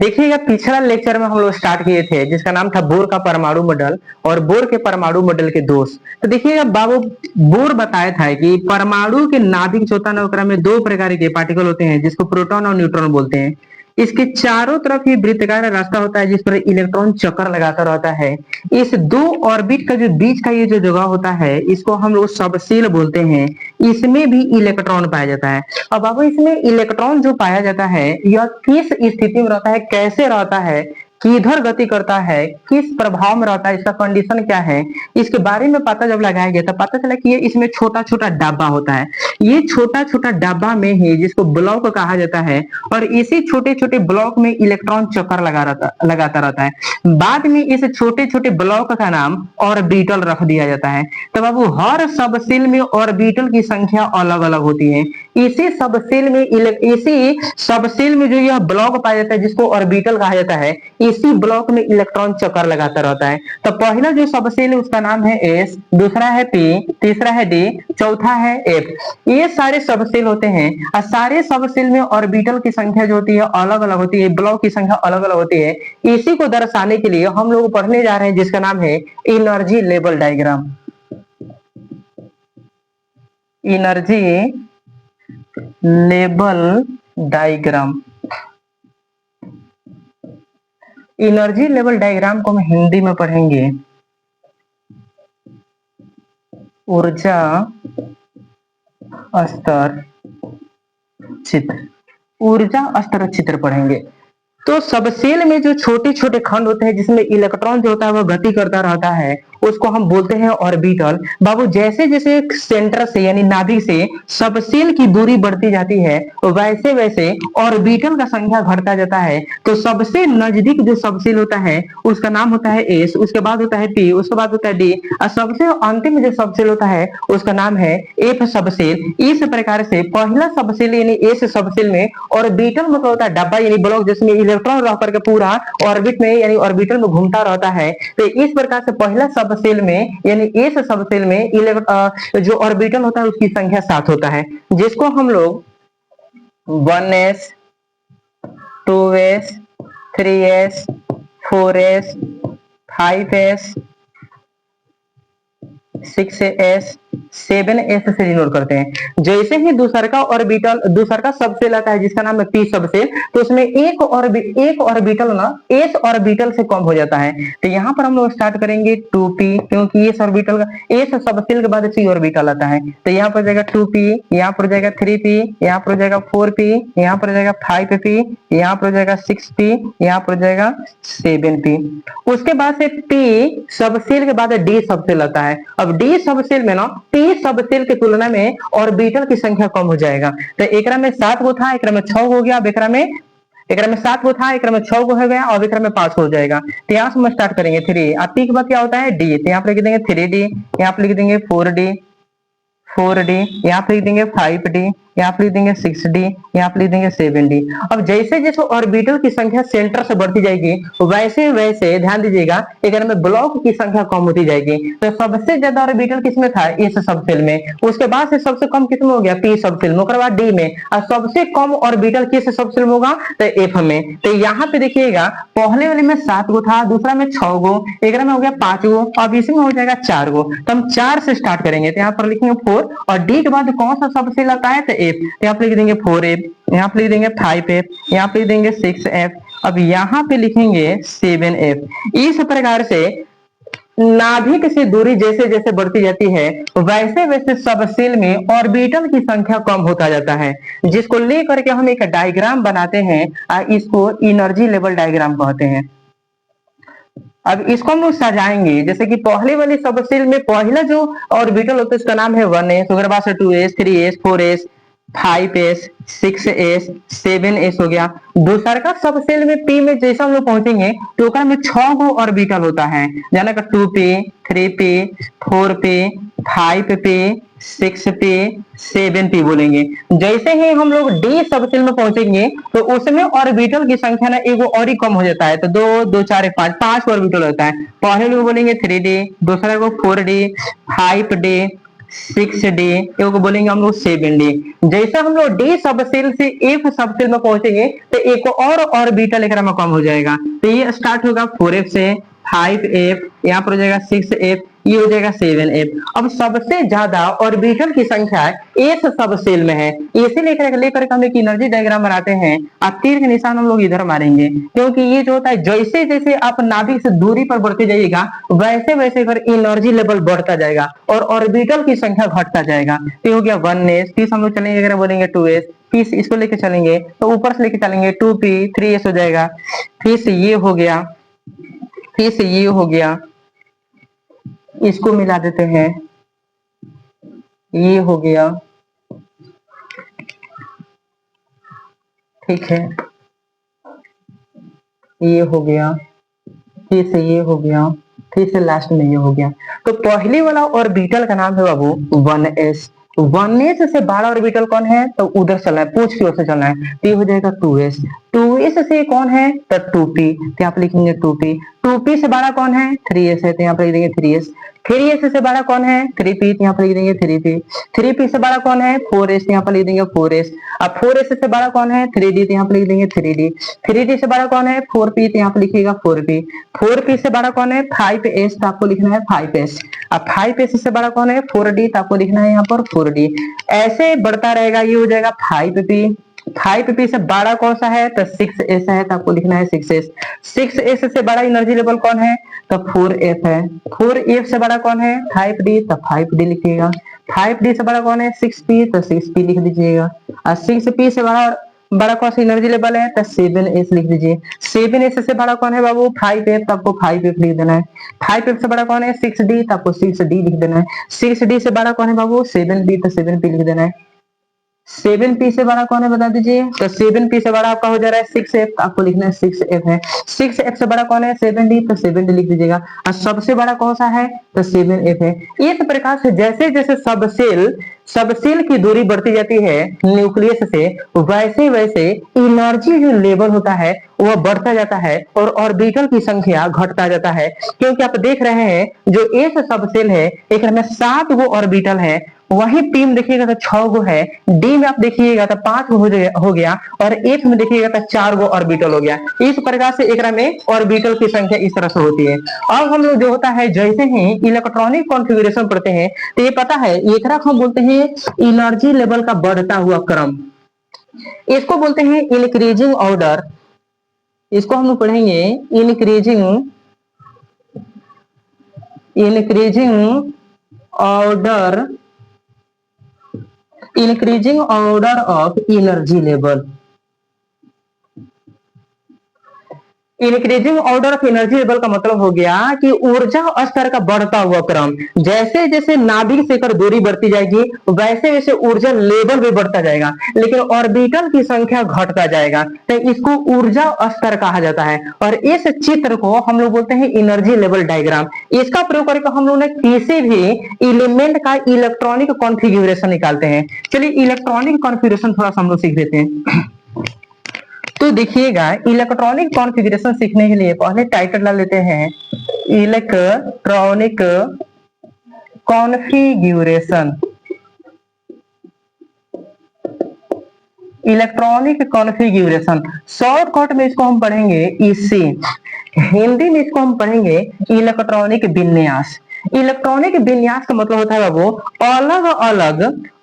देखिएगा पिछला लेक्चर में हम लोग स्टार्ट किए थे जिसका नाम था बोर का परमाणु मॉडल और बोर के परमाणु मॉडल के दोष। तो देखिएगा बाबू बोर बताया था कि परमाणु के नाभिक जो होता है ना ओकरा में दो प्रकार के पार्टिकल होते हैं जिसको प्रोटॉन और न्यूट्रॉन बोलते हैं। इसके चारों तरफ ही वृत्ताकार रास्ता होता है जिस पर इलेक्ट्रॉन चक्कर लगाता रहता है। इस दो ऑर्बिट का जो बीच का ये जो जगह होता है इसको हम लोग सबसेल बोलते हैं। इसमें भी इलेक्ट्रॉन पाया जाता है। अब बाबू इसमें इलेक्ट्रॉन जो पाया जाता है यह किस स्थिति में रहता है, कैसे रहता है, किधर गति करता है, किस प्रभाव में रहता है, इसका कंडीशन क्या है, इसके बारे में पता जब लगाया गया तो पता चला कि ये इसमें छोटा छोटा डब्बा होता है। ये छोटा छोटा डब्बा में ही जिसको ब्लॉक कहा जाता है और इसी छोटे छोटे ब्लॉक में इलेक्ट्रॉन चक्कर लगाता रहता है। बाद में इस छोटे छोटे ब्लॉक का नाम ऑर्बिटल रख दिया जाता है। तो बाबू हर सबसेल में ऑर्बिटल की संख्या अलग अलग होती है। इसी सबसेल में जो यह ब्लॉक पाया जाता है जिसको ऑर्बिटल कहा जाता है, इसी ब्लॉक में इलेक्ट्रॉन चक्कर लगाता रहता है। तो पहला जो सबसेल है उसका नाम है एस, दूसरा है पी, तीसरा है डी, चौथा है एफ। ये सारे सबसेल होते हैं और सारे सबसेल में ऑर्बिटल की संख्या जो होती है अलग अलग होती है, ब्लॉक की संख्या अलग अलग होती है। इसी को दर्शाने के लिए हम लोग पढ़ने जा रहे हैं जिसका नाम है energy level diagram. Energy level diagram. Energy level diagram को हम हिंदी में पढ़ेंगे ऊर्जा स्तर चित्र। ऊर्जा स्तर चित्र पढ़ेंगे। तो सबसेल में जो छोटे छोटे खंड होते हैं जिसमें इलेक्ट्रॉन जो होता है वह गति करता रहता है उसको हम बोलते हैं ऑर्बिटल। बाबू जैसे जैसे सेंटर से यानी नाभिक से सबसेल की दूरी बढ़ती जाती है वैसे वैसे ऑर्बिटल का संख्या घटता जाता है। तो सबसे नजदीक जो सबसेल होता है उसका नाम होता है एस, उसके बाद होता है पी, उसके बाद होता है डी और सबसे अंतिम जो सबसेल होता है उसका नाम है एफ सबसेल। इस प्रकार से पहला सबसेल यानी एस सबसेल में ऑर्बिटल मतलब होता है डब्बा यानी ब्लॉक जिसमें इलेक्ट्रॉन रह करके पूरा ऑर्बिट में यानी ऑर्बिटल में घूमता रहता है। तो इस प्रकार से पहला सबसेल में यानी एस सबसेल में जो ऑर्बिटल होता है उसकी संख्या 7 होता है जिसको हम लोग 1s 2s 3s 4s 5s 6s 7s से डिनोट करते हैं। जैसे ही दूसरा सबसेल आता है जिसका नाम है पी सबसेल तो उसमें एक ऑर्बिटल ना एस ऑर्बिटल से कम हो जाता है। तो यहाँ पर हम लोग स्टार्ट करेंगे 2p क्योंकि एस ऑर्बिटल का एस सबसेल के बाद पी ऑर्बिटल आता है। तो यहाँ पर जाएगा 2p, यहाँ पर जाएगा 3p, यहाँ पर जाएगा 4p, यहाँ पर जाएगा 5p, यहाँ पर जाएगा 6p, यहाँ पर जाएगा 7p। उसके बाद से p सबसेल के बाद डी सबसेल आता है। अब डी सबसेल में ना पी सबसेल की तुलना में ऑर्बिटल की संख्या कम हो जाएगा। तो एकरा में 7 गो था, एकरा में 6 हो गया। अब एकरा में 7 गो था, एकरा में 6 गो हो गया और एकरा में 5 हो जाएगा। तो यहाँ से हम स्टार्ट करेंगे 3। अब पी के बाद क्या होता है डी, तो यहाँ पर लिख देंगे 3d, यहाँ पर लिख देंगे 4d, यहाँ पे लिख देंगे 5d, यहाँ पे लिख देंगे 6d, यहाँ पे लिख देंगे 7d। अब जैसे जैसे ऑर्बिटल की संख्या सेंटर से बढ़ती जाएगी वैसे वैसे ध्यान दीजिएगा अगर में ब्लॉक की संख्या कम होती जाएगी। तो सबसे ज्यादा ऑर्बिटल किसमें था इस सबसेल में, उसके बाद से सबसे कम किसमें हो गया पी सबसेल में, उसके बाद डी में और सबसे कम ऑर्बिटल किस सबसेल में होगा तो एफ में। तो यहाँ पे देखिएगा पहले वाले में 7 गो था, दूसरा में 6 गो, एक में हो गया 5 गो, अब इसमें हो जाएगा 4 गो। तो हम 4 से स्टार्ट करेंगे। तो यहाँ पर लिखेंगे 4 और डी के बाद कौन सा सबसेल आता है तो एफ। यहाँ पे लिख देंगे 4f, यहाँ पे लिख देंगे 5f, यहाँ पे लिख देंगे 6f, अब यहाँ पे लिखेंगे 7f। इस प्रकार से नाभिक से दूरी जैसे जैसे बढ़ती जाती है वैसे वैसे सबसेल में ऑर्बिटल की संख्या कम होता जाता है जिसको लेकर के हम एक डायग्राम बनाते हैं और इसको एनर्जी लेवल डायग्राम कहते हैं। अब इसको हम लोग सजाएंगे जैसे कि पहले वाले सबसेल में पहला जो ऑर्बिटल होता है उसका नाम है 1s, उसके बाद से 2s 3s 4s 5s 6s 7s हो गया। दूसरा का सबसेल में पी में जैसा हम लोग पहुंचेंगे तो में 6 गो ऑर्बिटल होता है जाना का 2p 3p 4p 5p 6p 7p बोलेंगे। जैसे ही हम लोग डी सबसेल में पहुंचेंगे तो उसमें ऑर्बिटल की संख्या ना एक और ही कम हो जाता है। तो 2 2 4 5 ऑर्बिटल होता है। पहले लोग बोलेंगे 3d, दूसरा को 4d 5d 6D, को बोलेंगे हम लोग 7D। जैसा हम लोग डी सबसेल से एफ सबसेल में पहुंचेंगे तो एक और ऑर्बिटल एक में कम हो जाएगा। तो ये स्टार्ट होगा 4F से, 5F, यहाँ पर हो जाएगा 6F, ये हो जाएगा 7F। अब सबसे ज्यादा ऑर्बिटल की संख्या एस सब सेल में है, इसे लेकर के हम एक एनर्जी डायग्राम बनाते हैं। अब तीर के निशान हम लोग इधर मारेंगे, क्योंकि ये जो होता है जैसे जैसे आप नाभिक से दूरी पर बढ़ते जाइएगा वैसे वैसे फिर एनर्जी लेवल बढ़ता जाएगा और ऑर्बिटल की संख्या घटता जाएगा। तो हो गया 1s, फिर हम लोग चलेंगे अगर बोलेंगे 2s, फिर इसको लेके चलेंगे तो ऊपर से लेके चलेंगे 2p, 3s हो जाएगा, फिर से ये हो गया, फिर से ये हो गया, इसको मिला देते हैं, ये हो गया, ठीक है, ये हो गया, फिर से ये हो गया, फिर से लास्ट में ये हो गया। तो पहले वाला ऑर्बिटल का नाम है बाबू 1s। 1s से बड़ा ऑर्बिटल कौन है तो उधर चलना है, पूछ की ओर से चलना है, तो ये हो जाएगा 2s। 2s से कौन है तो 2p, तो यहाँ पे लिखेंगे 2p। 2p से बड़ा कौन है 3s है, तो यहाँ पे लिख देंगे 3s। 3s से बड़ा कौन है 3p, तो यहाँ पे लिख देंगे 3p। 3p से बड़ा कौन है 4s, तो यहाँ पे लिख देंगे 4s। अब 4s से बड़ा कौन है 3d, तो यहाँ पे लिख देंगे 3d। 3d से बड़ा कौन है 4p, तो यहाँ पे लिखिएगा 4p। 4p से बड़ा कौन है 5s, तो आपको लिखना है 5s। अब 5s से बड़ा कौन है 4d, तो आपको लिखना है यहाँ पर 4d। ऐसे बढ़ता रहेगा, ये हो जाएगा 5p। 5p से बड़ा कौन सा है तो 6s है, तो आपको लिखना है 6s। 6s से बड़ा एनर्जी लेवल कौन है तो 4f है। 4f से बड़ा कौन है 5d, तो 5d लिखिएगा। 5d से बड़ा कौन है 6p, तो 6p लिख दीजिएगा। और 6p से बड़ा कौन सा एनर्जी लेवल है तो 7s लिख दीजिए। 7s से बड़ा कौन है बाबू 5f, तो आपको 5f लिख देना है। 5f से बड़ा कौन है 6d, तो आपको 6d लिख देना है। 6d से बड़ा कौन है बाबू 7p, तो 7p लिख देना है। 7p से बड़ा कौन है बता दीजिए, तो 7p से बड़ा आपका हो जा रहा है 6f, आपको लिखना है 6f है। 6f से बड़ा कौन है 7d, तो 7d लिख दीजिएगा। और सबसे बड़ा कौन सा है तो 7f है। इस प्रकार से जैसे जैसे सब सेल की दूरी बढ़ती जाती है न्यूक्लियस से, वैसे वैसे एनर्जी जो लेवल होता है वह बढ़ता जाता है और ऑर्बिटल की संख्या घटता जाता है। क्योंकि आप देख रहे हैं जो एस सबसेल है एक में 7 गो ऑर्बिटल है, वही पी में देखिएगा तो 6 गो है, डी में आप देखिएगा तो 5 गो हो गया और एफ में देखिएगा तो 4 गो ऑर्बिटल हो गया। इस प्रकार से एक में ऑर्बिटल की संख्या इस तरह से होती है। अब हम लोग जो होता है जैसे ही इलेक्ट्रॉनिक कॉन्फ़िगरेशन पढ़ते हैं तो ये पता है एक हम बोलते हैं एनर्जी लेवल का बढ़ता हुआ क्रम, इसको बोलते हैं इंक्रीजिंग ऑर्डर। इसको हम लोग पढ़ेंगे increasing order of energy level. Increasing order of energy level का मतलब हो गया कि ऊर्जा स्तर का बढ़ता हुआ क्रम। जैसे जैसे नाभिक से कर दूरी बढ़ती जाएगी वैसे वैसे ऊर्जा लेवल भी बढ़ता जाएगा, लेकिन ऑर्बिटल की संख्या घटता जाएगा, तो इसको ऊर्जा स्तर कहा जाता है। और इस चित्र को हम लोग बोलते हैं एनर्जी लेवल डायग्राम। इसका प्रयोग करके हम लोग किसी भी एलिमेंट का इलेक्ट्रॉनिक कॉन्फ़िगरेशन निकालते हैं। चलिए इलेक्ट्रॉनिक कॉन्फ़िगरेशन थोड़ा सा हम लोग सीख लेते हैं। तो देखिएगा इलेक्ट्रॉनिक कॉन्फ़िगरेशन सीखने के लिए पहले टाइटल डाल लेते हैं electronic configuration. Electronic configuration shortcut में इसको हम पढ़ेंगे इसी, हिंदी में इसको हम पढ़ेंगे इलेक्ट्रॉनिक विन्यास। इलेक्ट्रॉनिक विन्यास का मतलब होता है बाबू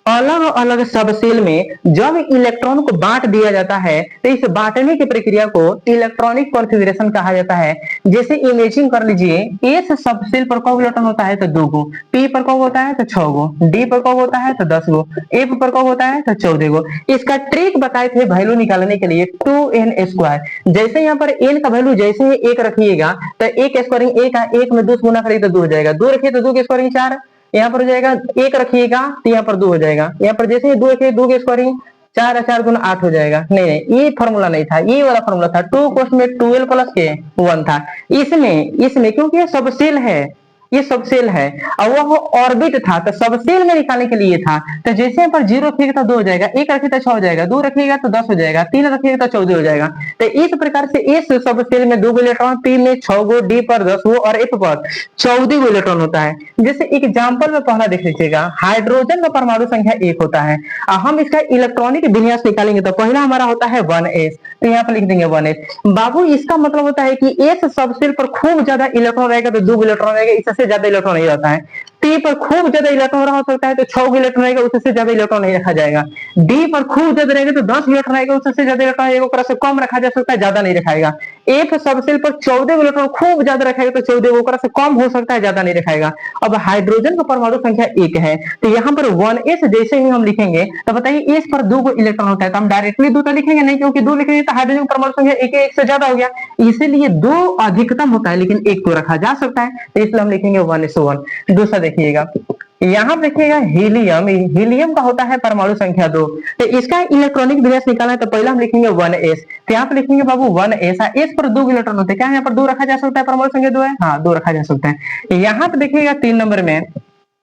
अलग अलग सब सेल में जब इलेक्ट्रॉन को बांट दिया जाता है तो इस बांटने की प्रक्रिया को इलेक्ट्रॉनिक कॉन्फ़िगरेशन कहा जाता है। जैसे इमेजिंग कर लीजिए एस सब सेल पर कब इलेक्ट्रॉन होता है तो 2 गो, पी पर कब होता है तो 6 गो, डी पर कब होता है तो 10 गो, एफ पर कब होता है तो 14 गो। इसका ट्रिक बताए थे वैल्यू निकालने के लिए 2n²। जैसे यहाँ पर n का वैल्यू जैसे ही 1 रखिएगा तो 1 स्क्वायरिंग 1 का 1 में 2 गुना करिए तो 2 हो जाएगा, 2 रखिए तो 2 की स्क्वायरिंग 4, यहाँ पर हो जाएगा 1 रखिएगा तो यहाँ पर 2 हो जाएगा, यहाँ पर जैसे ही 2 रखिए 2 की स्क्वायरिंग 4 4 गुना 8 हो जाएगा। नहीं ये फॉर्मूला नहीं था, ये वाला फॉर्मूला था 2 कोस में 12 प्लस के 1 था। इसमें क्योंकि ये सब सेल है ये सबसेल है और वो ऑर्बिट था, तो सबसेल में निकालने के लिए था। तो जैसे यहाँ पर 0 रखिएगा तो 2 हो जाएगा, 1 रखिएगा तो 6 हो जाएगा, 2 रखिएगा तो 10 हो जाएगा, 3 रखिएगा तो 14 हो जाएगा। तो इस प्रकार से इस सबसेल में 2 गो इलेक्ट्रॉन, पी में 6 गो, डी पर 10 गो और एफ पर 14 गो इलेक्ट्रॉन होता है। जैसे एग्जाम्पल में पहला देख लीजिएगा, हाइड्रोजन का परमाणु संख्या 1 होता है। हम इसका इलेक्ट्रॉनिक विन्यास निकालेंगे तो पहला हमारा होता है 1s, तो यहाँ पर लिख देंगे 1s। बाबू इसका मतलब होता है कि एस सबसेल पर खूब ज्यादा इलेक्ट्रॉन रहेगा तो 2 इलेक्ट्रॉन रहेगा, इससे ज्यादा इलेक्ट्रॉन नहीं रहता है। टी पर खूब ज्यादा इलेक्ट्रॉन रहा सकता है तो 6 इलेक्ट्रॉन रहेगा, उससे ज्यादा इलेक्ट्रॉन नहीं रखा जाएगा। डी पर खूब ज्यादा रहेगा तो 10 इलेक्ट्रॉन रहेगा, उससे ज्यादा इलेक्ट्रॉन रहेगा, ओकरा से कम रखा जा सकता है, ज्यादा नहीं रखाएगा। एफ सबसेल पर 14 इलेक्ट्रॉन खूब ज्यादा रखेगा तो 14, ओकरा से कम हो सकता है, ज्यादा नहीं रखाएगा। अब हाइड्रोजन का परमाणु संख्या 1 है, तो यहाँ पर 1s जैसे ही हम लिखेंगे तो बताइए एस पर 2 गो इलेक्ट्रॉन होता है, तो हम डायरेक्टली 2 तो लिखेंगे नहीं, क्योंकि 2 लिखेंगे तो हाइड्रोजन का परमाणु संख्या 1 से ज्यादा हो गया, इसीलिए 2 अधिकतम होता है लेकिन 1 को रखा जा सकता है, तो इसलिए हम लिखेंगे 1s1। दूसरा देखिएगा, यहाँ देखिएगा हीलियम, हीलियम का होता है परमाणु संख्या 2, तो इसका इलेक्ट्रॉनिक विन्यास निकालना है तो पहले हम लिखेंगे 1s, तो यहाँ पे लिखेंगे बाबू 1s, एस पर 2 इलेक्ट्रॉन होते हैं, क्या यहाँ पर 2 रखा जा सकता है, परमाणु संख्या 2 है, हाँ 2 रखा जा सकता है। यहाँ पे देखिएगा 3 नंबर में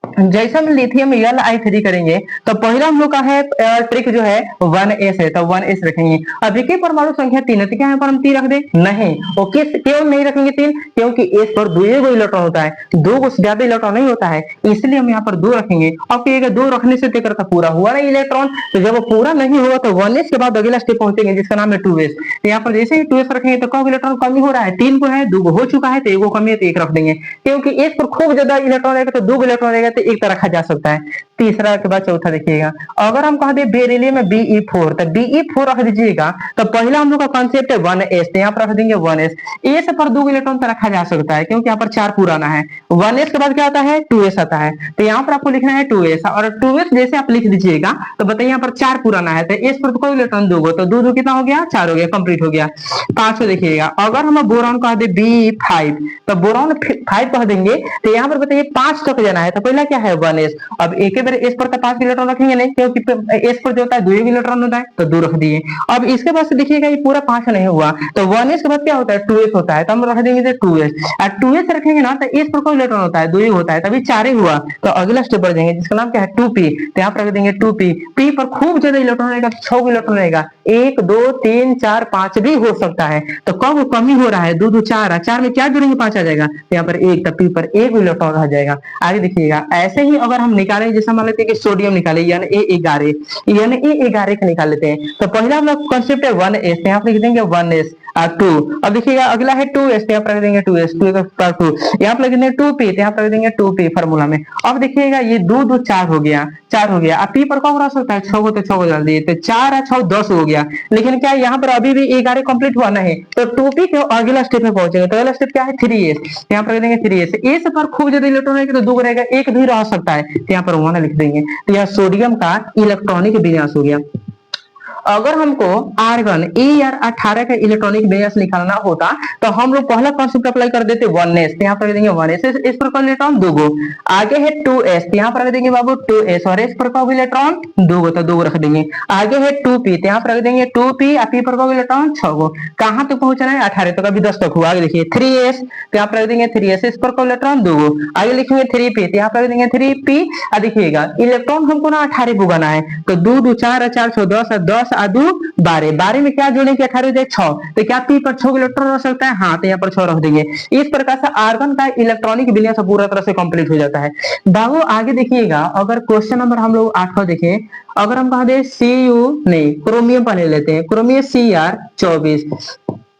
जैसे हम लिथियम Li3 करेंगे तो पहला हम लोग का है ट्रिक जो है 1s है, तो 1s रखेंगे। अब देखिए परमाणु संख्या 3 है, तो क्या यहाँ पर हम 3 रख दे, नहीं, ओके क्यों नहीं रखेंगे 3, क्योंकि s पर 2 इलेक्ट्रॉन होता है, 2 को ज्यादा इलेक्ट्रॉन नहीं होता है, इसलिए हम यहाँ पर 2 रखेंगे। अब कहिएगा 2 रखने से तेकर का पूरा हुआ नहीं इलेक्ट्रॉन, तो जब वो पूरा नहीं हुआ तो 1s के बाद अगला स्टेप पहुंचेंगे जिसका नाम है 2s। तो यहाँ पर जैसे ही 2s रखेंगे तो कब इलेक्ट्रॉन कमी हो रहा है, 3 को है, 2 हो चुका है, तो 1 कमी है तो 1 रख देंगे, क्योंकि s पर खूब ज्यादा इलेक्ट्रॉन रहेगा तो 2 इलेक्ट्रॉन रहेगा तो 1 तो रखा जा सकता है। तीसरा के बाद चौथा देखिएगा, अगर हम कह दे बेरिलियम में Be4, तो Be4 रख दीजिएगा, तो पहला हम लोग का कॉन्सेप्ट है 1s, तो यहाँ पर रख देंगे 1s। एस पर 2 इलेक्ट्रॉन तो रखा जा सकता है क्योंकि यहाँ पर 4 पुराना है। 1s के बाद क्या आता है, 2s आता है, तो यहाँ पर आपको लिखना है 2s, और 2s जैसे आप लिख दीजिएगा तो बताइए यहाँ पर 4 पुराना है, तो एस पर तो कोई इलेक्ट्रॉन 2 तो 2 कितना हो गया, 4 हो गया, कंप्लीट हो गया। पांचवा देखिएगा, अगर हम बोरॉन कह दे B5, तो बोरॉन 5 कह देंगे, तो यहाँ पर बताइए 5 तक जाना है, तो पहला क्या है 1s। अब एक बार एस पर 5 इलेक्ट्रॉन रखेंगे नहीं, क्योंकि एस पर जो होता है 2 इलेक्ट्रॉन होता है, तो 2 रख दिए। अब इसके बाद से देखिएगा ये पूरा 5 नहीं हुआ, तो 1s के बाद क्या होता है 2s होता है, तो हम रख देंगे 2s, और 2s रखेंगे ना तो एस पर कोई इलेक्ट्रॉन होता है 2 होता है, तभी 4 ही हुआ, तो अगला स्टेप पर जाएंगे जिसका नाम क्या है 2p, तो यहाँ पर रख देंगे 2p। p पर खूब ज्यादा इलेक्ट्रॉन रहेगा, 6 इलेक्ट्रॉन रहेगा, 1 2 3 4 5 भी हो सकता है, तो कब कमी हो रहा है, 2 2 4, 4 में क्या जोड़ेंगे 5 आ जाएगा, तो यहाँ पर 1, तो p पर 1 इलेक्ट्रॉन रह जाएगा। आगे देखिएगा, ऐसे ही अगर हम निकालें, जैसे मान लेते हैं कि सोडियम निकाले Na11 का निकाल लेते हैं, तो पहला हम लोग कॉन्सेप्ट है 1s, यहाँ पर लिख देंगे 1s, 2। अब देखिएगा अगला है 2s, यहाँ पर रख देंगे 2s, 2 यहाँ पर लिख देंगे 2p, यहाँ पर रख देंगे 2p फॉर्मूला में। अब देखिएगा ये 2 2 4 हो गया, 4 हो गया। अब p पर कौन रह सकता है, 6 को, तो 6 को डाल दिए, तो 4 और 6 10 हो गया, लेकिन क्या यहाँ पर अभी भी 11 कंप्लीट हुआ नहीं, तो 2p के अगला स्टेप में पहुंचेगा, तो अगला स्टेप क्या है 3s, यहाँ पर रख देंगे 3s। एस पर खूब ज्यादा इलेक्ट्रॉन रहेगा तो 2 रहेगा, 1 भी रह सकता है, तो यहाँ पर 1 लिख देंगे। तो यह सोडियम का इलेक्ट्रॉनिक विन्यास हो गया। अगर हमको आर्गन Ar18 का इलेक्ट्रॉनिक विन्यास निकालना होता तो हम लोग पहला कॉन्सेप्ट अप्लाई कर देते 1s, यहाँ पर देंगे 1s, इस पर कौन इलेक्ट्रॉन 2 गो। आगे है 2s, यहाँ पर रख देंगे बाबू 2s, और इस पर कौन इलेक्ट्रॉन 2 गो, तो 2 गो रख देंगे। आगे है 2p, यहाँ पर रख देंगे 2p, p पर कौन इलेक्ट्रॉन 6 गो। कहाँ तक पहुंचना है 18 तक, अभी 10 तक हुआ। आगे देखिए 3s, तो यहाँ पर रख देंगे 3s, इस पर कौन इलेक्ट्रॉन 2 गो। आगे लिखेंगे 3p, तो यहाँ पर रख देंगे 3p। देखिएगा इलेक्ट्रॉन हमको ना 18 को बनाना है, तो 2 2 4 4 6 10, 10 आ 2 12, 12 में क्या जोड़ेंगे 18 6, तो क्या p पर 6 इलेक्ट्रॉन रख सकता है, हाँ, तो यहाँ पर 6 रख देंगे। इस प्रकार से आर्गन का इलेक्ट्रॉनिक विन्यास पूरा तरह से कंप्लीट हो जाता है। बाबू आगे देखिएगा, अगर क्वेश्चन नंबर हम लोग 8 देखें, अगर हम कहा दे नहीं, क्रोमियम पहले लेते हैं, क्रोमियम Cr24,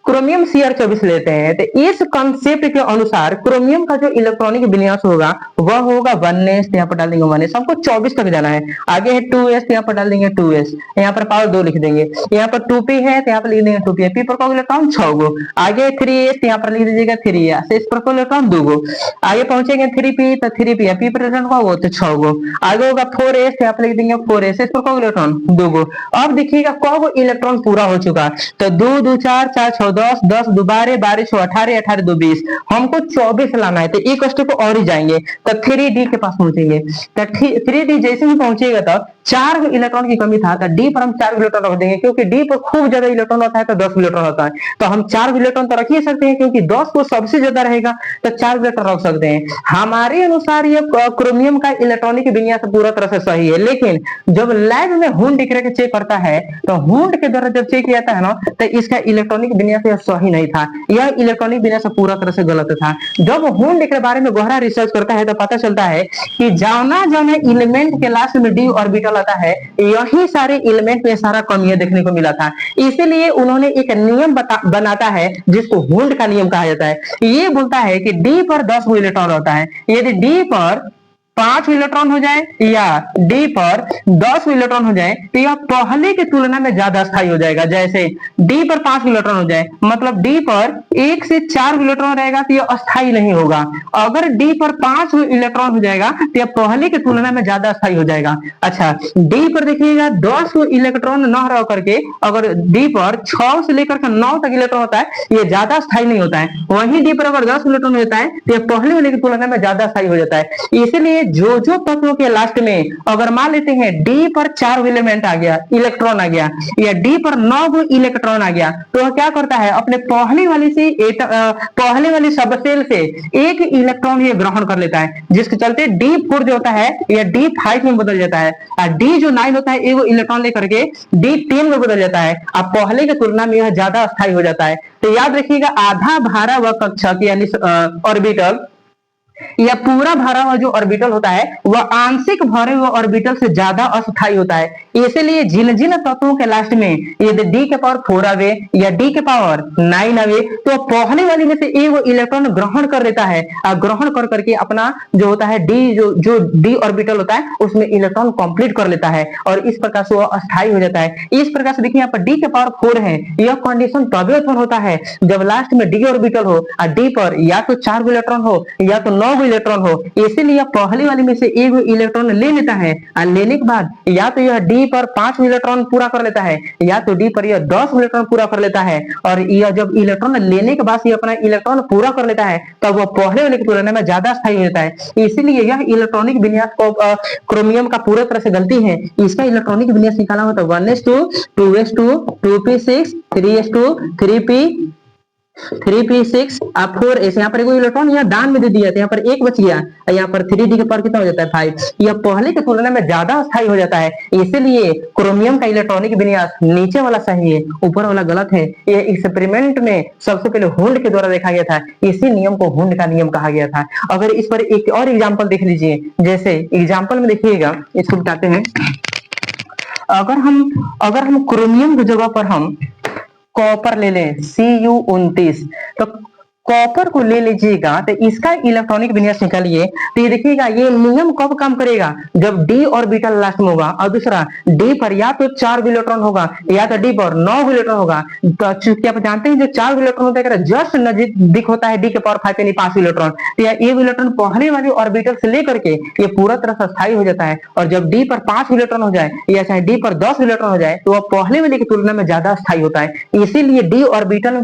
क्रोमियम Cr24 लेते हैं, तो इस कंसेप्ट के अनुसार क्रोमियम का जो इलेक्ट्रॉनिक विन्यास होगा वह होगा 1s, यहाँ पर डाल देंगे 1s, हमको 24 तक जाना है। आगे है 2s, यहाँ पर डाल देंगे 2s, यहाँ पर पावर 2 लिख देंगे। यहाँ पर 2p है, तो यहाँ पर लिख देंगे 2p, p पर कौन इलेक्ट्रॉन 6 गो। आगे 3s, यहाँ पर लिख दीजिएगा 3s, इस पर कौन इलेक्ट्रॉन 2 गो। आगे पहुंचेंगे 3p, तो 3p है, p पर इलेक्ट्रॉन का वो तो 6 गो। आगे होगा 4s, यहाँ पर लिख देंगे 4s, इस पर कौन इलेक्ट्रॉन 2 गो। अब देखिएगा कब इलेक्ट्रॉन पूरा हो चुका, तो 2 2 4 4 6 10, 10 2 12, 12 6 18, 18 2 20, हमको 24 लाना है, तो एक स्टेप और ही जाएंगे, तो 3d के पास पहुंचेंगे। तो 3d जैसे ही पहुंचेगा तो 4 इलेक्ट्रॉन की कमी था, तो डी पर हम 4 इलेक्ट्रॉन रख देंगे, क्योंकि डी पर खूब ज्यादा इलेक्ट्रॉन होता है तो 10 इलेक्ट्रॉन होता है, तो हम 4 इलेक्ट्रॉन तो रख ही सकते हैं, क्योंकि 10 को सबसे ज्यादा रहेगा तो 4 इलेक्ट्रॉन रख सकते हैं। हमारे अनुसार ये क्रोमियम का इलेक्ट्रॉनिक विन्यास पूरा तरह से सही है, लेकिन जब लैब में हुंड करके चेक करता है तो हुंड के द्वारा जब चेक किया जाता है ना, तो इसका इलेक्ट्रॉनिक विन्यास सही नहीं था, यह इलेक्ट्रॉनिक विन्यास पूरा तरह से गलत था। जब हुंड के बारे में गहरा रिसर्च करता है तो पता चलता है कि जाना जाना एलिमेंट के लास्ट में डी ऑर्बिटल आता है, यही सारे एलिमेंट में सारा कमियां देखने को मिला था। इसीलिए उन्होंने एक नियम बनाता है जिसको हुंड का नियम कहा जाता है। ये बोलता है कि डी पर 10 इलेक्ट्रॉन होता है, यदि डी पर 5 इलेक्ट्रॉन हो जाए या डी पर 10 इलेक्ट्रॉन हो जाए तो यह पहले की तुलना में ज्यादा स्थायी हो जाएगा। जैसे डी पर 5 इलेक्ट्रॉन हो जाए, मतलब डी पर 1 से 4 इलेक्ट्रॉन रहेगा तो यह अस्थायी नहीं होगा। अगर डी पर 5 इलेक्ट्रॉन हो जाएगा तो यह पहले की तुलना में ज्यादा स्थायी हो जाएगा। अच्छा, डी पर देखिएगा 10 इलेक्ट्रॉन न रह करके अगर डी पर 6 से लेकर 9 तक इलेक्ट्रॉन होता है, ये ज्यादा स्थायी नहीं होता है। वहीं डी पर अगर 10 इलेक्ट्रॉन होता है तो यह पहले वाले की तुलना में ज्यादा स्थायी हो जाता है। इसलिए जो जो तत्वों के लास्ट में अगर मान लेते हैं डी पर 4 एलिमेंट आ गया, इलेक्ट्रॉन आ गया, या डी पर 9 इलेक्ट्रॉन आ गया, तो वह क्या करता है, अपने पहले वाली सबसेल से एक इलेक्ट्रॉन ये ग्रहण कर लेता है, जिसके चलते D4 जो होता है या D5 में बदल जाता है, और डी जो 9 होता है एक इलेक्ट्रॉन लेकर के D10 में बदल जाता है। अब पहले की तुलना में यह ज्यादा अस्थायी हो जाता है। तो याद रखिएगा, आधा भारा व कक्षक यानी ऑर्बिटल या पूरा भरा हुआ जो ऑर्बिटल होता है वह आंशिक भरे हुए ऑर्बिटल से ज्यादा अस्थायी होता है। इसीलिए जिन जिन तत्वों के लास्ट में यदि डी के पावर 4 आवे या डी के पावर 9 आवे, तो पहले वाले में से एक इलेक्ट्रॉन ग्रहण कर लेता है, और ग्रहण कर करके अपना जो होता है डी जो डी ऑर्बिटल होता है उसमें इलेक्ट्रॉन कंप्लीट कर लेता है, और इस प्रकार से वह अस्थायी हो जाता है। इस प्रकार से देखिए यहाँ पर डी के पावर 4 है, यह कंडीशन तभी उत्पन्न होता है जब लास्ट में डी ऑर्बिटल हो और डी पर या तो 4 इलेक्ट्रॉन हो या तो 9 इलेक्ट्रॉन हो। इसीलिए पहले वाले में से एक इलेक्ट्रॉन ले लेता है, और लेने के बाद या तो यह डी पर 5 इलेक्ट्रॉन पूरा कर लेता है या तो डी पर यह 10 इलेक्ट्रॉन पूरा कर लेता है। और यह जब इलेक्ट्रॉन लेने के बाद ये अपना इलेक्ट्रॉन पूरा कर लेता है तब वह पहले वाले की तुलना में ज्यादा स्थायी हो जाता है। इसीलिए यह इलेक्ट्रॉनिक विन्यास को क्रोमियम का पूरे तरह से गलती है। इसका इलेक्ट्रॉनिक विन्यास निकाला हुआ था 1s2 2s2 2p6 3s2 3p 3p6 और 4s। यहाँ पर एक इलेक्ट्रॉन यहाँ दान में दे दिया था, यहाँ पर एक बच गया, यहाँ पर 3d के पावर कितना हो जाता है 5। यह पहले की तुलना में ज्यादा अस्थायी हो जाता है। इसीलिए क्रोमियम का इलेक्ट्रॉनिक विन्यास नीचे वाला सही है, ऊपर वाला गलत है। यह एक्सपेरिमेंट में सबसे पहले हुंड के द्वारा देखा गया था, इसी नियम को हुंड का नियम कहा गया था। अगर इस पर एक और एग्जाम्पल देख लीजिए, जैसे एग्जाम्पल में देखिएगा, इसको बताते हैं। अगर हम क्रोमियम की जगह पर हम कॉपर ले लें Cu29, तो कॉपर को ले लीजिएगा तो इसका इलेक्ट्रॉनिक विन्यास निकालिए, तो ये देखिएगा ये नियम कब काम करेगा, जब डी ऑर्बिटल लास्ट में होगा, और दूसरा डी पर या तो 4 इलेक्ट्रॉन होगा या तो डी पर 9 इलेक्ट्रॉन होगा। तो चूंकि आप जानते हैं जो 4 इलेक्ट्रॉन होता है जस्ट नजदीक होता है डी के पावर 5 यानी 5 इलेक्ट्रॉन, तो यह एक इलेक्ट्रॉन पहले वाली ऑर्बिटल से लेकर के ये पूरा तरह से स्थायी हो जाता है। और जब डी पर 5 इलेक्ट्रॉन हो जाए या चाहे डी पर 10 इलेक्ट्रॉन हो जाए तो वह पहले वाले की तुलना में ज्यादा स्थायी होता है। इसीलिए डी ऑर्बिटल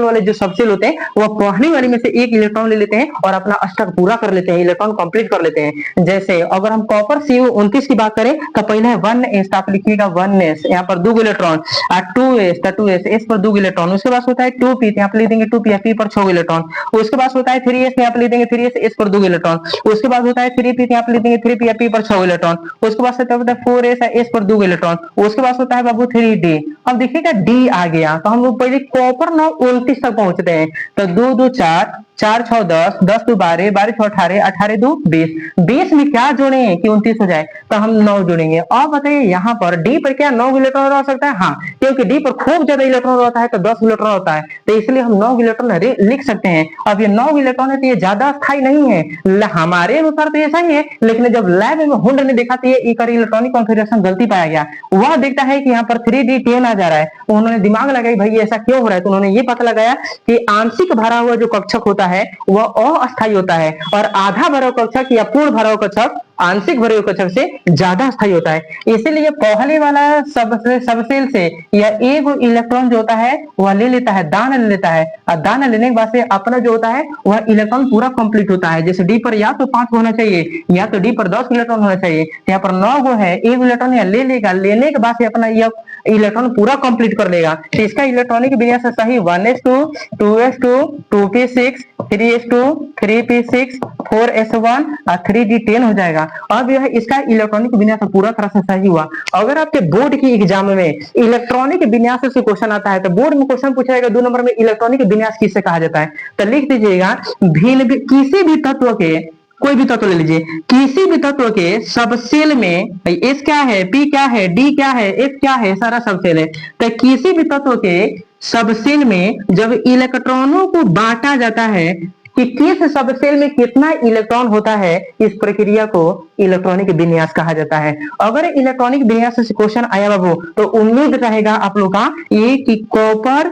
वाले जो सबसेल होते हैं वह पहले वाले में से एक इलेक्ट्रॉन ले लेते हैं और अपना अष्टक पूरा कर लेते हैं, इलेक्ट्रॉन कंप्लीट कर लेते हैं। जैसे अगर हम कॉपर Cu29 की बात करें तो पहले है 1s, आप लिखिएगा 1s, यहाँ पर 2 इलेक्ट्रॉन, और 2s तो 2s, s पर 2 इलेक्ट्रॉन। उसके बाद होता है 2p, यहाँ पर लिख देंगे 2p, p पर 6 इलेक्ट्रॉन। उसके बाद होता है 3s, यहाँ पर लिख देंगे 3s, s पर 2 इलेक्ट्रॉन। उसके बाद होता है 3p, यहाँ पर लिख देंगे 3p, p पर 6 इलेक्ट्रॉन। उसके बाद होता है 4s, s पर 2 इलेक्ट्रॉन। उसके बाद होता है बाबू 3d। अब देखिएगा d आ गया तो हम लोग पहले कॉपर 29 तक पहुंचते हैं, तो 2 2 4 4 6 10 10 2 12 12 6 18 18 2 20 20 में क्या जोड़ेंगे कि 29 हो जाए, तो हम 9 जोड़ेंगे। अब बताइए यहाँ पर डी पर क्या 9 इलेक्ट्रॉन रह सकता है? हाँ, क्योंकि डी पर खूब ज्यादा इलेक्ट्रॉन होता है तो 10 इलेक्ट्रॉन होता है, तो इसलिए हम 9 इलेक्ट्रॉन लिख सकते हैं। अब ये 9 इलेक्ट्रॉन है तो ये ज्यादा स्थायी नहीं है, हमारे अनुसार तो ये सही है, लेकिन जब लैब में हुंड ने देखा तो ये इलेक्ट्रॉनिक कॉन्फ़िगरेशन गलती पाया गया। वह देखता है कि यहाँ पर 3d10 आ जा रहा है, उन्होंने दिमाग लगाई भाई ऐसा क्यों हो रहा है, तो उन्होंने ये पता लगाया कि आंशिक भरा हुआ जो कक्षक होता है वह अस्थायी होता है, और आधा भरा कक्षक या पूर्ण भरा कक्षक आंशिक भरे हुए कक्षक से ज्यादा स्थायी होता है। इसीलिए पहले वाला सबसेल से या एक इलेक्ट्रॉन जो होता है वह ले लेता है, दान ले लेता है, और दान लेने के बाद से अपना जो होता है वह इलेक्ट्रॉन पूरा कंप्लीट होता है। जैसे डी पर या तो 5 होना चाहिए या तो डी पर 10 इलेक्ट्रॉन होना चाहिए, यहाँ पर 9 गो है, एक इलेक्ट्रॉन यहाँ ले लेगा, लेने के बाद से अपना यह इलेक्ट्रॉन पूरा कंप्लीट कर लेगा। तो इसका इलेक्ट्रॉनिक विन्यास सही 1s2 2s2 2p6 3s2 3p6 4s1 और 3d10 हो जाएगा। अब यह इसका इलेक्ट्रॉनिक विन्यास पूरा तरह से सही हुआ। अगर आपके बोर्ड की एग्जाम में इलेक्ट्रॉनिक विन्यास से क्वेश्चन आता है तो बोर्ड में क्वेश्चन पूछा जाएगा 2 नंबर में इलेक्ट्रॉनिक विन्यास किसे कहा जाता है, तो लिख दीजिएगा भिन्न किसी भी तत्व के, कोई भी तत्व ले लीजिए, किसी भी तत्व के सबसेल में एस क्या है, पी क्या है, डी क्या है, एफ क्या है, सारा सबसेल है। तो किसी भी तत्व के सबसेल में जब इलेक्ट्रॉनों को बांटा जाता है कि किस सबसेल में कितना इलेक्ट्रॉन होता है, इस प्रक्रिया को इलेक्ट्रॉनिक विन्यास कहा जाता है। अगर इलेक्ट्रॉनिक विन्यास से क्वेश्चन आया बाबू तो उम्मीद रहेगा आप लोग का ये कि कॉपर,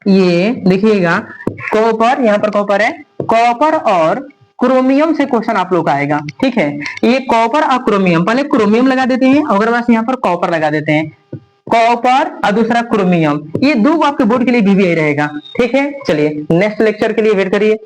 ये देखिएगा कॉपर, यहाँ पर कॉपर है, कॉपर और क्रोमियम से क्वेश्चन आप लोग का आएगा। ठीक है, ये कॉपर और क्रोमियम, पहले क्रोमियम लगा देते हैं और बस यहाँ पर कॉपर लगा देते हैं, कॉपर और दूसरा क्रोमियम, ये दो आपके बोर्ड के लिए बीबीआई रहेगा। ठीक है, चलिए नेक्स्ट लेक्चर के लिए वेट करिए।